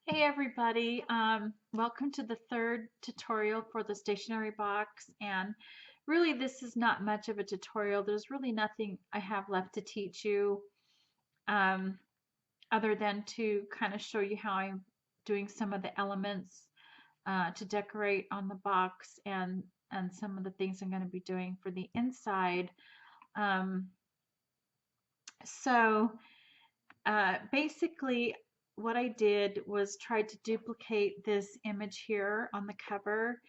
Hey everybody, welcome to the third tutorial for the stationery box, and really this is not much of a tutorial. There's really nothing I have left to teach you um, other than to kind of show you how I'm doing some of the elements to decorate on the box and some of the things I'm going to be doing for the inside. Um, so basically, what I did was try to duplicate this image here on the cover,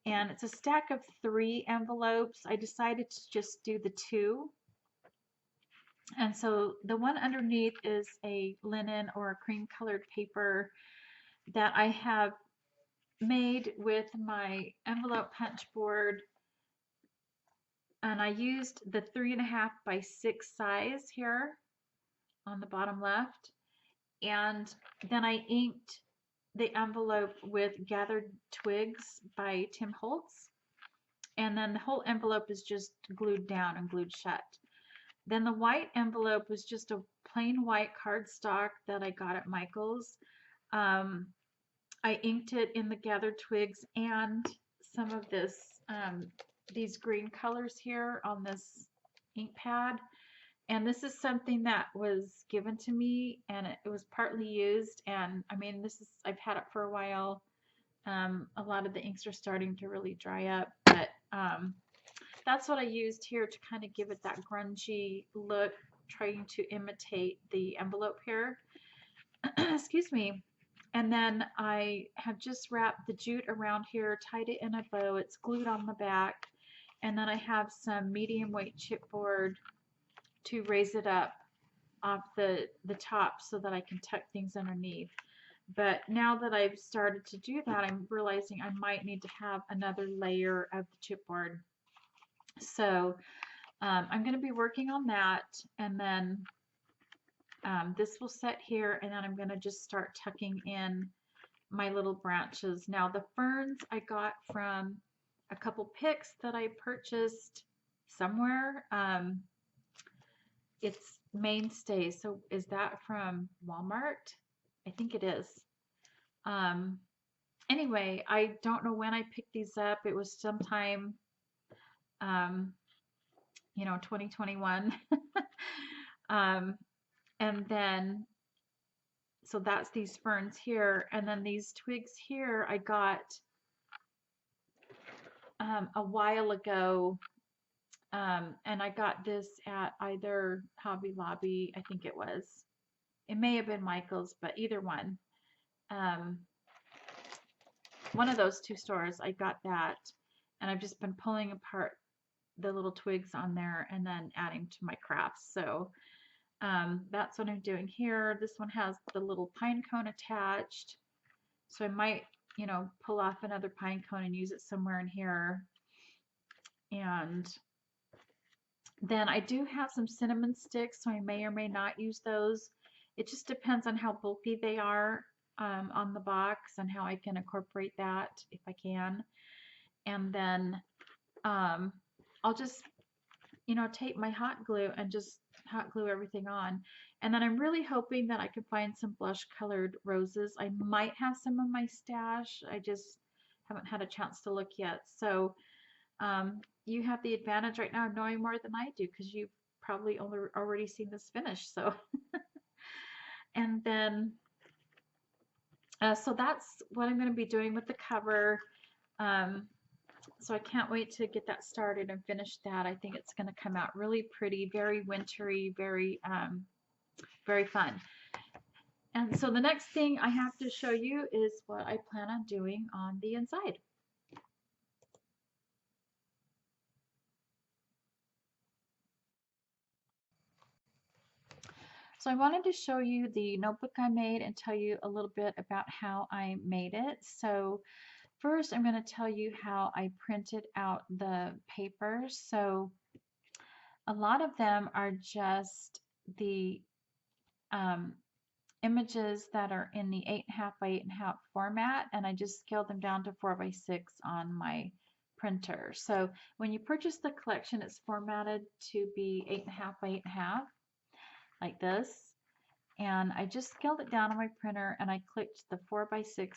and it's a stack of 3 envelopes. I decided to just do the 2. And so the one underneath is a linen or a cream colored paper that I have made with my envelope punch board. And I used the 3.5 by 6 size here on the bottom left. And then I inked the envelope with Gathered Twigs by Tim Holtz. And then the whole envelope is just glued down and glued shut. Then the white envelope was just a plain white cardstock that I got at Michael's. Um, I inked it in the Gathered Twigs and some of these green colors here on this ink pad. And this is something that was given to me, and it was partly used. And I mean, I've had it for a while. A lot of the inks are starting to really dry up, but that's what I used here to kind of give it that grungy look, trying to imitate the envelope here. Excuse me. And then I have just wrapped the jute around here, tied it in a bow. It's glued on the back. And then I have some medium weight chipboard to raise it up off the top so that I can tuck things underneath. But now that I've started to do that, I'm realizing I might need to have another layer of the chipboard. So I'm going to be working on that, and then this will set here, and then I'm going to just start tucking in my little branches. Now the ferns I got from a couple picks that I purchased somewhere. It's Mainstay. So is that from Walmart? I think it is. Um, anyway, I don't know when I picked these up. It was sometime, um, 2021. um, and then, so that's these ferns here. And then these twigs here, I got a while ago. And I got this at either Hobby Lobby, I think it was. It may have been Michael's, but either one. Um, one of those 2 stores, I got that. And I've just been pulling apart the little twigs on there and then adding to my crafts. So that's what I'm doing here. This one has the little pine cone attached. So I might, pull off another pine cone and use it somewhere in here. And then I do have some cinnamon sticks, so I may or may not use those. It just depends on how bulky they are on the box and how I can incorporate that if I can. And then I'll just, tape my hot glue and just hot glue everything on. And then I'm really hoping that I can find some blush colored roses. I might have some in my stash. I just haven't had a chance to look yet. So you have the advantage right now of knowing more than I do because you've probably already seen this finish. So, and then, so that's what I'm going to be doing with the cover. So I can't wait to get that started and finish that. I think it's going to come out really pretty, very wintry, very fun. And so the next thing I have to show you is what I plan on doing on the inside. So I wanted to show you the notebook I made and tell you a little bit about how I made it. So first I'm going to tell you how I printed out the papers. So a lot of them are just the images that are in the 8.5 by 8.5 format, and I just scaled them down to 4 by 6 on my printer. So when you purchase the collection, it's formatted to be 8.5 by 8.5 like this. And I just scaled it down on my printer and I clicked the 4x6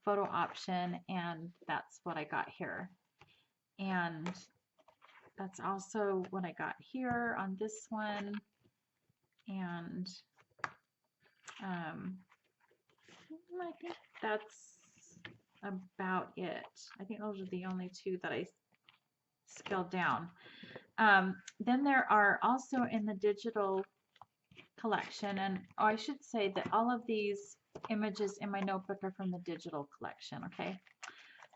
photo option, and that's what I got here. And that's also what I got here on this one. And I think that's about it. I think those are the only two that I scaled down. Then there are also in the digital collection, and I should say that all of these images in my notebook are from the digital collection, okay?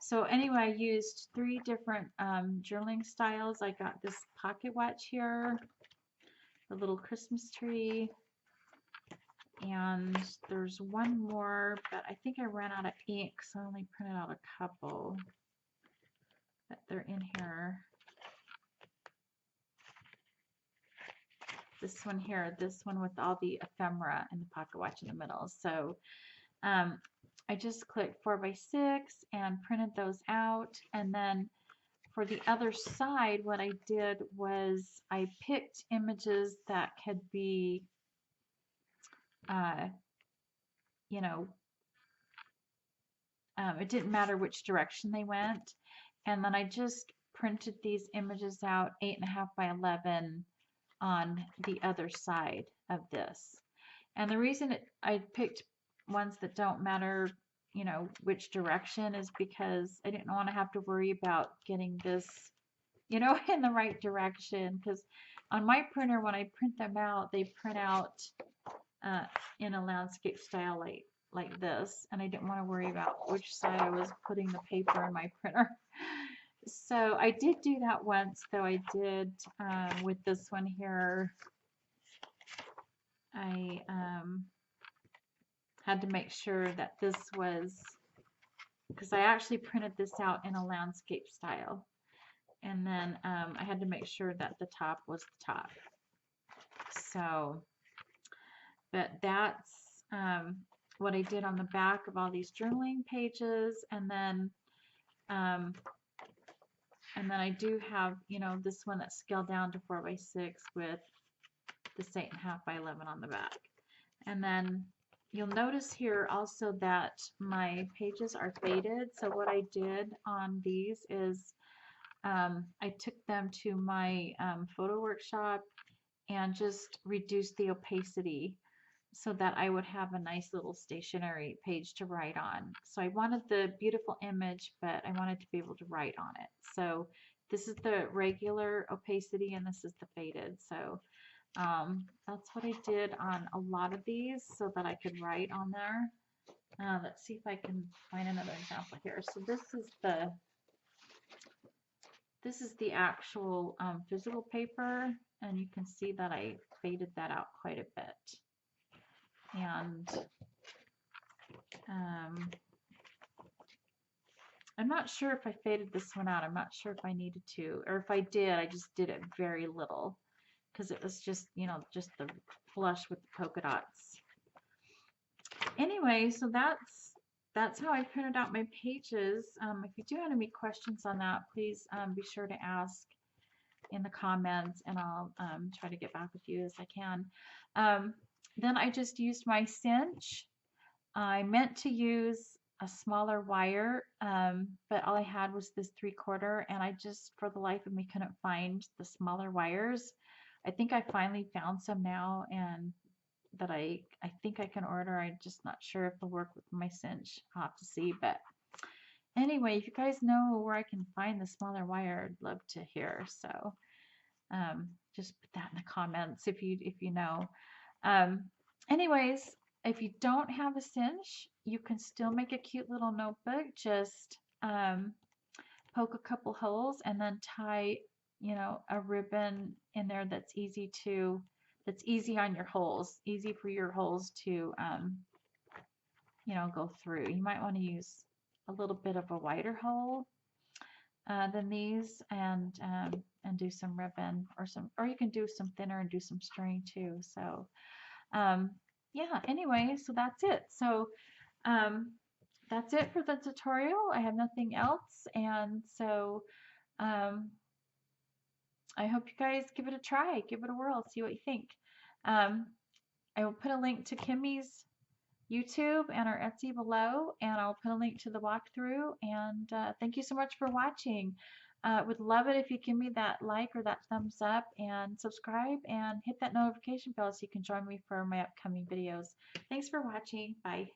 So anyway, I used 3 different journaling styles. I got this pocket watch here, the little Christmas tree, and there's one more, but I think I ran out of ink, so I only printed out a couple, but they're in here. This one here, this one with all the ephemera and the pocket watch in the middle. So I just clicked 4x6 and printed those out. And then for the other side, what I did was I picked images that could be, you know, it didn't matter which direction they went. And then I just printed these images out 8.5 by 11 on the other side of this. And the reason I picked ones that don't matter, you know, which direction, is because I didn't want to have to worry about getting this, you know, in the right direction. Because on my printer, when I print them out, they print out in a landscape style like this, and I didn't want to worry about which side I was putting the paper in my printer. So I did do that once, though. I did with this one here. I had to make sure that this was, because I actually printed this out in a landscape style, and then I had to make sure that the top was the top. So, but that's what I did on the back of all these journaling pages, and then I do have, you know, this one that's scaled down to 4x6 with this 8.5 by 11 on the back. And then you'll notice here also that my pages are faded. So what I did on these is I took them to my photo workshop and just reduced the opacity so that I would have a nice little stationary page to write on. So I wanted the beautiful image, but I wanted to be able to write on it. So this is the regular opacity and this is the faded. So that's what I did on a lot of these so that I could write on there. Let's see if I can find another example here. So this is the actual physical paper, and you can see that I faded that out quite a bit. And I'm not sure if I faded this one out. I'm not sure if I needed to, or if I did, I just did it very little because it was just, you know, just the flush with the polka dots. Anyway, so that's how I printed out my pages. If you do have any questions on that, please be sure to ask in the comments, and I'll try to get back with you as I can. Then I just used my cinch. I meant to use a smaller wire, but all I had was this 3/4, and I just, for the life of me, couldn't find the smaller wires. I think I finally found some now, and that I think I can order. I'm just not sure if they'll work with my cinch. I'll have to see. But anyway, if you guys know where I can find the smaller wire, I'd love to hear. So just put that in the comments if you know. Anyways, if you don't have a cinch, you can still make a cute little notebook. Just poke a couple holes and then tie, you know, a ribbon in there that's easy on your holes, easy for your holes to, you know, go through. You might want to use a little bit of a wider hole than these, and do some ribbon, or you can do some thinner and do some string too. So yeah, anyway, so that's it. So that's it for the tutorial. I have nothing else, and so I hope you guys give it a try, give it a whirl, see what you think. I will put a link to Kimmy's YouTube and our Etsy below, and I'll put a link to the walkthrough. And thank you so much for watching. Would love it if you give me that like or that thumbs up, and subscribe and hit that notification bell so you can join me for my upcoming videos. Thanks for watching. Bye.